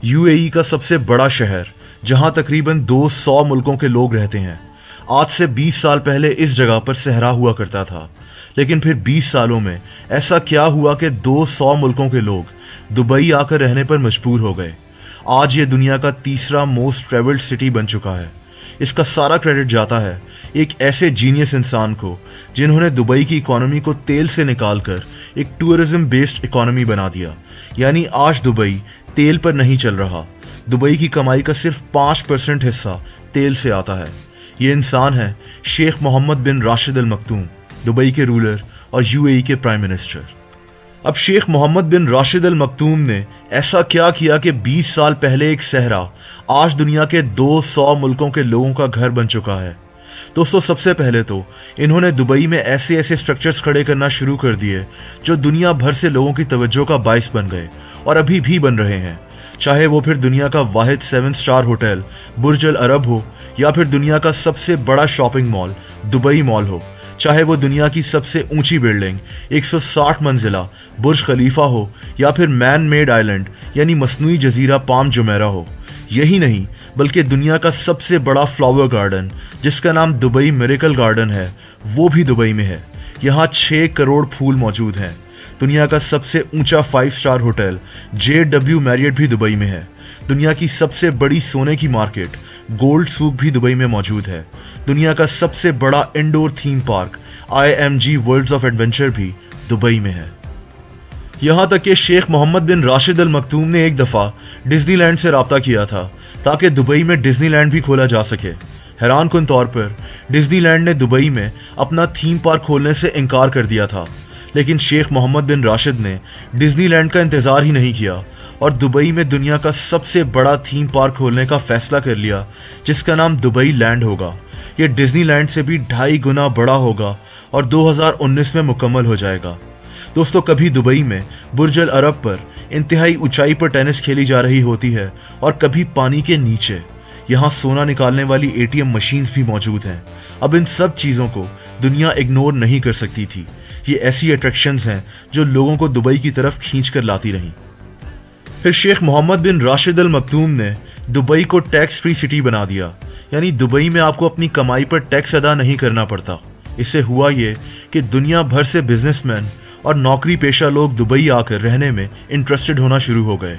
UAE का सबसे बड़ा शहर, जहां तकरीबन 200 मुल्कों के लोग रहते हैं। आज से 20 साल पहले इस जगह पर सहरा हुआ करता था, लेकिन फिर 20 सालों में ऐसा क्या हुआ कि 200 मुल्कों के लोग दुबई आकर रहने पर मजबूर हो गए। आज ये दुनिया का तीसरा मोस्ट ट्रेवल्ड सिटी बन चुका है। इसका सारा क्रेडिट जाता है एक ऐसे जीनियस इंसान को, जिन्होंने दुबई की इकोनॉमी को तेल से निकालकर एक टूरिज्म बेस्ड इकोनॉमी बना दिया। यानी आज दुबई तेल पर नहीं चल रहा। दुबई की कमाई का सिर्फ 5% हिस्सा तेल से आता है। ये इंसान है शेख मोहम्मद बिन राशिद अल मक्तूम, दुबई के रूलर और यूएई के प्राइम मिनिस्टर। अब शेख मोहम्मद बिन राशिद अल मक्तूम ने ऐसा क्या किया कि 20 साल पहले एक सहरा आज दुनिया के 200 मुल्कों के लोगों का घर बन चुका है। दोस्तों, सबसे पहले तो इन्होंने दुबई में ऐसे ऐसे स्ट्रक्चर्स खड़े करना शुरू कर दिए जो दुनिया भर से लोगों की तवज्जो का बाइस बन गए और अभी भी बन रहे हैं। चाहे वो फिर दुनिया का वाहिद 7 स्टार होटल बुर्ज अल अरब हो, या फिर दुनिया का सबसे बड़ा शॉपिंग मॉल दुबई मॉल हो, चाहे वो दुनिया की सबसे ऊंची बिल्डिंग 160 मंजिला बुर्ज खलीफा हो, या फिर मैन मेड आइलैंड यानी मसनूई जजीरा पाम जुमेरा हो। यही नहीं बल्कि दुनिया का सबसे बड़ा फ्लावर गार्डन, जिसका नाम दुबई मिरेकल गार्डन है, वो भी दुबई में है। यहाँ 6 करोड़ फूल मौजूद हैं। दुनिया का सबसे ऊंचा 5 स्टार होटल JW मैरियट भी दुबई में है। दुनिया की सबसे बड़ी सोने की मार्केट गोल्ड सूक भी दुबई में मौजूद है। दुनिया का सबसे बड़ा indoor theme park IMG Worlds of Adventure भी दुबई में है। यहाँ तक कि शेख मोहम्मद बिन राशिद अल मक्तूम ने एक दफ़ा डिज्नीलैंड से राब्ता किया था ताकि दुबई में डिज्नीलैंड भी खोला जा सके। हैरान कुन तौर पर डिज्नीलैंड ने दुबई में अपना थीम पार्क खोलने से इनकार कर दिया था, लेकिन शेख मोहम्मद बिन राशिद ने डिज्नीलैंड का इंतज़ार ही नहीं किया और दुबई में दुनिया का सबसे बड़ा थीम पार्क खोलने का फैसला कर लिया, जिसका नाम दुबई लैंड होगा। ये डिज्नीलैंड से भी 2.5 गुना बड़ा होगा और 2019 में मुकम्मल हो जाएगा। दोस्तों, कभी दुबई में बुर्ज अल अरब पर इंतहाई ऊंचाई पर टेनिस खेली जा रही होती है और कभी पानी के नीचे। यहाँ सोना निकालने वाली ATM मशीन्स भी मौजूद हैं। अब इन सब चीज़ों को दुनिया इग्नोर नहीं कर सकती थी। ये ऐसी अट्रैक्शंस हैं जो लोगों को दुबई की तरफ खींच कर लाती रहीं। फिर शेख मोहम्मद बिन राशिद अल मक्तूम ने दुबई को टैक्स फ्री सिटी बना दिया। यानी दुबई में आपको अपनी कमाई पर टैक्स अदा नहीं करना पड़ता। इससे हुआ ये कि दुनिया भर से बिजनेसमैन और नौकरी पेशा लोग दुबई आकर रहने में इंटरेस्टेड होना शुरू हो गए।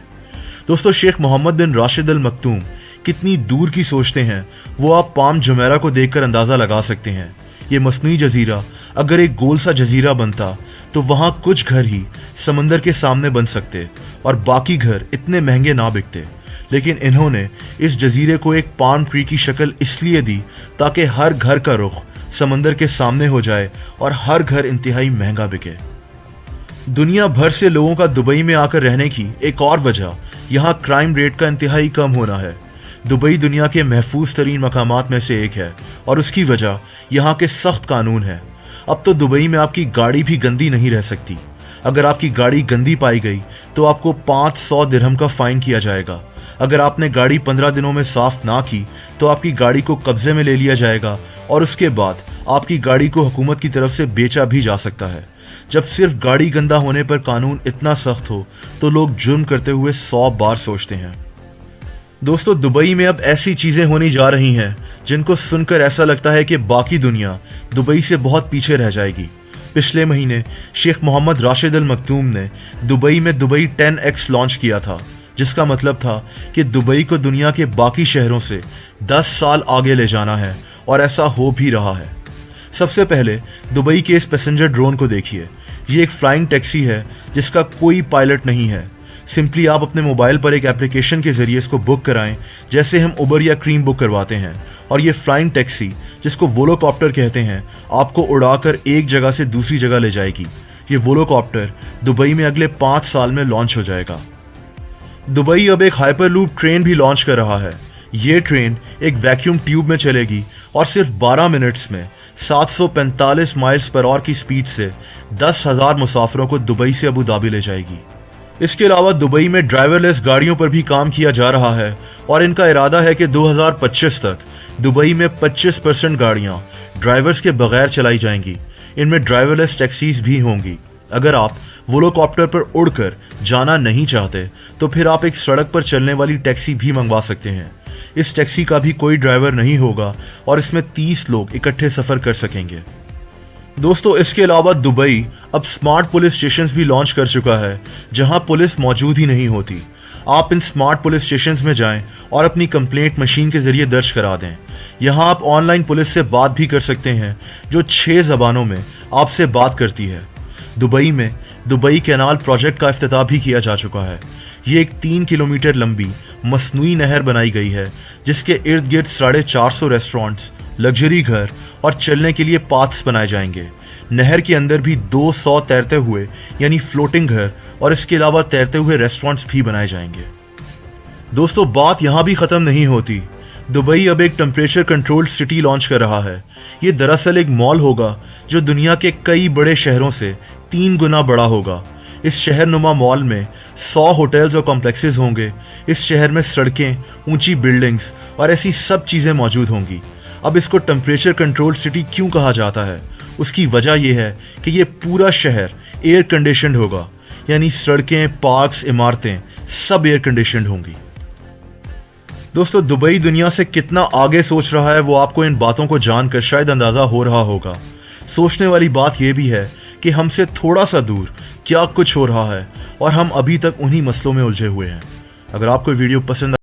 दोस्तों, शेख मोहम्मद बिन राशिद अल मक्तूम कितनी दूर की सोचते हैं वो आप पाम जुमेरा को देखकर अंदाज़ा लगा सकते हैं। ये मसनूई जजीरा अगर एक गोल सा जजीरा बनता तो वहाँ कुछ घर ही समंदर के सामने बन सकते और बाकी घर इतने महंगे ना बिकते। लेकिन इन्होंने इस जजीरे को एक पाम ट्री की शक्ल इसलिए दी ताकि हर घर का रुख समंदर के सामने हो जाए और हर घर इंतहाई महंगा बिके। दुनिया भर से लोगों का दुबई में आकर रहने की एक और वजह यहाँ क्राइम रेट का इंतहाई कम होना है। दुबई दुनिया के महफूज तरीन मकामात में से एक है और उसकी वजह यहाँ के सख्त कानून है। अब तो दुबई में आपकी गाड़ी भी गंदी नहीं रह सकती। अगर आपकी गाड़ी गंदी पाई गई तो आपको 500 दिरहम का फाइन किया जाएगा। अगर आपने गाड़ी 15 दिनों में साफ ना की तो आपकी गाड़ी को कब्जे में ले लिया जाएगा और उसके बाद आपकी गाड़ी को हुकूमत की तरफ से बेचा भी जा सकता है। जब सिर्फ गाड़ी गंदा होने पर कानून इतना सख्त हो तो लोग जुर्म करते हुए 100 बार सोचते हैं। दोस्तों, दुबई में अब ऐसी चीजें होने जा रही हैं जिनको सुनकर ऐसा लगता है कि बाकी दुनिया दुबई से बहुत पीछे रह जाएगी। पिछले महीने शेख मोहम्मद राशिद अल मक्तूम ने दुबई में दुबई 10X लॉन्च किया था, जिसका मतलब था कि दुबई को दुनिया के बाकी शहरों से 10 साल आगे ले जाना है और ऐसा हो भी रहा है। सबसे पहले दुबई के इस पैसेंजर ड्रोन को देखिए। ये एक फ्लाइंग टैक्सी है जिसका कोई पायलट नहीं है। सिंपली आप अपने मोबाइल पर एक एप्लीकेशन के जरिए इसको बुक कराएं, जैसे हम उबर या क्रीम बुक करवाते हैं, और ये फ्लाइंग टैक्सी, जिसको वोलोकॉप्टर कहते हैं, आपको उड़ाकर एक जगह से दूसरी जगह ले जाएगी। ये वोलोकॉप्टर दुबई में अगले 5 साल में लॉन्च हो जाएगा। दुबई अब एक हाइपरलूप ट्रेन भी लॉन्च कर रहा है। ये ट्रेन एक वैक्यूम ट्यूब में चलेगी और सिर्फ 12 मिनट्स में 745 माइल्स पर आवर की स्पीड से 10,000 मुसाफिरों को दुबई से अबू धाबी ले जाएगी। इसके अलावा दुबई में ड्राइवरलेस गाड़ियों पर भी काम किया जा रहा है और इनका इरादा है कि 2025 तक दुबई में 25% गाड़ियां ड्राइवर्स के बगैर चलाई जाएंगी। इनमें ड्राइवरलेस टैक्सीज भी होंगी। अगर आप वो लोग कॉप्टर पर उड़कर जाना नहीं चाहते तो फिर आप एक सड़क पर चलने वाली टैक्सी भी मंगवा सकते हैं। इस टैक्सी का भी कोई ड्राइवर नहीं होगा और इसमें 30 लोग इकट्ठे सफर कर सकेंगे। दोस्तों, इसके अलावा दुबई अब स्मार्ट पुलिस स्टेशंस भी लॉन्च कर चुका है जहां पुलिस मौजूद ही नहीं होती। आप इन स्मार्ट पुलिस स्टेशंस में जाएं और अपनी कंप्लेंट मशीन के जरिए दर्ज करा दें। यहां आप ऑनलाइन पुलिस से बात भी कर सकते हैं जो 6 ज़बानों में आपसे बात करती है। दुबई में दुबई कैनाल प्रोजेक्ट का इफ्तिताह भी किया जा चुका है। ये एक 3 किलोमीटर लंबी मसनूई नहर बनाई गई है जिसके इर्द गिर्द 450 रेस्टोरेंट्स, लग्जरी घर और चलने के लिए पाथ्स बनाए जाएंगे। नहर के अंदर भी 200 तैरते हुए यानी फ्लोटिंग घर और इसके अलावा तैरते हुए रेस्टोरेंट्स भी बनाए जाएंगे। दोस्तों, बात यहाँ भी ख़त्म नहीं होती। दुबई अब एक टेम्परेचर कंट्रोल्ड सिटी लॉन्च कर रहा है। ये दरअसल एक मॉल होगा जो दुनिया के कई बड़े शहरों से 3 गुना बड़ा होगा। इस शहरनुमा मॉल में 100 होटल्स और कॉम्प्लेक्सेस होंगे। इस शहर में सड़कें, ऊंची बिल्डिंग्स और ऐसी सब चीज़ें मौजूद होंगी। अब इसको टेम्परेचर कंट्रोल्ड सिटी क्यों कहा जाता है? उसकी वजह यह है कि ये पूरा शहर एयर कंडीशनड होगा, यानी सड़कें, पार्क्स, इमारतें सब एयर कंडीशनड होंगी। दोस्तों, दुबई दुनिया से कितना आगे सोच रहा है वो आपको इन बातों को जानकर शायद अंदाज़ा हो रहा होगा। सोचने वाली बात यह भी है कि हमसे थोड़ा सा दूर क्या कुछ हो रहा है और हम अभी तक उन्हीं मसलों में उलझे हुए हैं। अगर आपको वीडियो पसंद